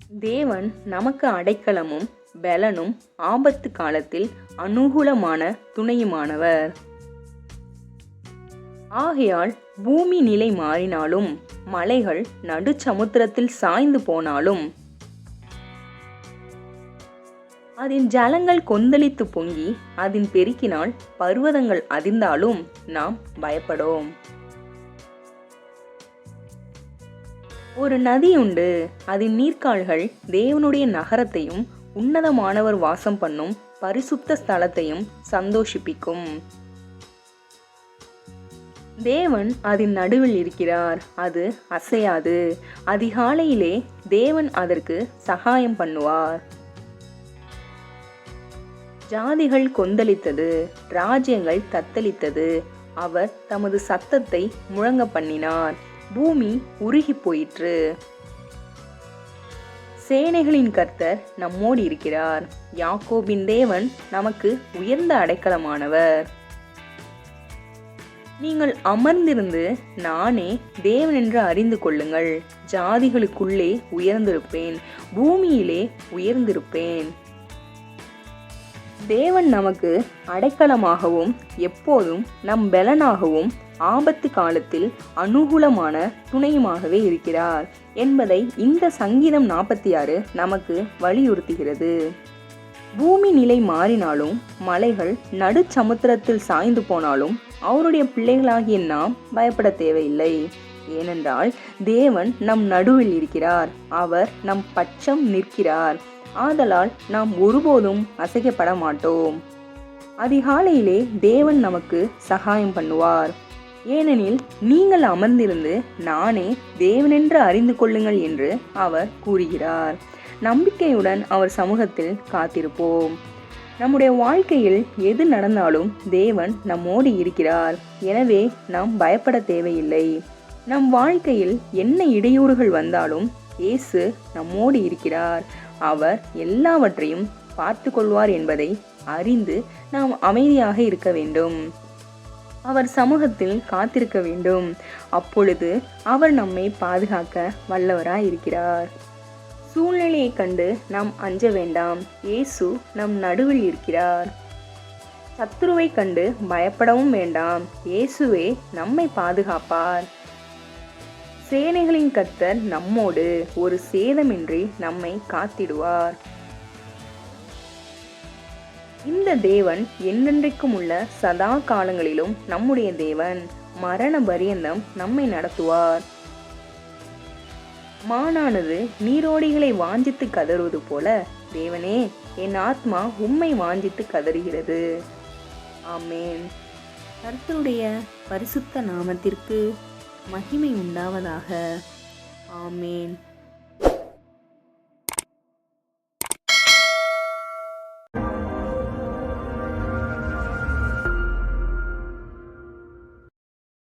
தேவன் நமக்கு அடைக்கலமும் பெலனும் ஆபத்து காலத்தில் அனுகூலமான துணையுமானவர். ஆகையால் பூமி நிலை மாறினாலும் மலைகள் நடுச்சமுத்திரத்தில் சாய்ந்து போனாலும் அதன் ஜலங்கள் கொந்தளித்து பொங்கி அதன் பெருக்கினால் பர்வதங்கள் அதிர்ந்தாலும் நாம் பயப்படோம். ஒரு நதி உண்டு, அதன் நீர்க்கால்கள் தேவனுடைய நகரத்தையும் உன்னதமானவர் வாசம் பண்ணும் பரிசுத்த ஸ்தலத்தையும் சந்தோஷிப்பிக்கும். தேவன் அதன் நடுவில் இருக்கிறார், அது அசையாது. அதிகாலையிலே தேவன் அதற்கு சகாயம் பண்ணுவார். ஜாதிகள் கொந்தளித்தது, ராஜ்யங்கள் தத்தளித்தது. அவர் தமது சத்தத்தை முழங்க பண்ணினார், பூமி உருகி போயிற்று. சேனைகளின் கர்த்தர் நம்மோடு இருக்கிறார், யாக்கோபின் தேவன் நமக்கு உயர்ந்த அடைக்கலமானவர். நீங்கள் அமர்ந்திருந்து நானே தேவன் என்று அறிந்து கொள்ளுங்கள். ஜாதிகளுக்குள்ளே உயர்ந்திருப்பேன், பூமியிலே உயர்ந்திருப்பேன். தேவன் நமக்கு அடைக்கலமாகவும் எப்போதும் நம் பெலனாகவும் ஆபத்து காலத்தில் அனுகூலமான துணையுமாகவே இருக்கிறார் என்பதை இந்த சங்கீதம் 46 நமக்கு வலியுறுத்துகிறது. பூமி நிலை மாறினாலும் மலைகள் நடுச்சமுத்திரத்தில் சாய்ந்து போனாலும் அவருடைய பிள்ளைகளாகிய நாம் பயப்பட தேவையில்லை. ஏனென்றால் தேவன் நம் நடுவில் இருக்கிறார், அவர் நம் பட்சம் நிற்கிறார். ஆதலால் நாம் ஒருபோதும் அசைக்கப்பட மாட்டோம். அதிகாலையிலே தேவன் நமக்கு சகாயம் பண்ணுவார். ஏனெனில் நீங்கள் அமர்ந்திருந்து நானே தேவனென்று அறிந்து கொள்ளுங்கள் என்று அவர் கூறுகிறார். நம்பிக்கையுடன் அவர் சமூகத்தில் காத்திருப்போம். நம்முடைய வாழ்க்கையில் எது நடந்தாலும் தேவன் நம்மோடு இருக்கிறார். எனவே நாம் பயப்பட தேவையில்லை. நம் வாழ்க்கையில் என்ன இடையூறுகள் வந்தாலும் இயேசு நம்மோடு இருக்கிறார். அவர் எல்லாவற்றையும் பார்த்து கொள்வார் என்பதை அறிந்து நாம் அமைதியாக இருக்க வேண்டும். அவர் சமூகத்தில் காத்திருக்க வேண்டும். அப்பொழுது அவர் நம்மை பாதுகாக்க வல்லவராய் இருக்கிறார். சூழ்நிலையை கண்டு நாம் அஞ்ச வேண்டாம். இயேசு நம் நடுவில் இருக்கிறார். சத்துருவை கண்டு பயப்படவும் வேண்டாம். இயேசுவே நம்மை பாதுகாப்பார். சேனைகளின் கர்த்தர் நம்மோடு, ஒரு சேதமின்றி நம்மை காத்திடுவார். இந்த தேவன் என்றென்றைக்கும் உள்ள சதா காலங்களிலும் நம்முடைய தேவன். மரண பரியந்தம் நம்மை நடத்துவார். மானானது நீரோடிகளை வாஞ்சித்து கதறுவது போல தேவனே, என் ஆத்மா உம்மை வாஞ்சித்து கதறுகிறது. ஆமேன். கர்த்தருடைய பரிசுத்த நாமத்திற்கு மகிமை உண்டாவதாக. ஆமேன்.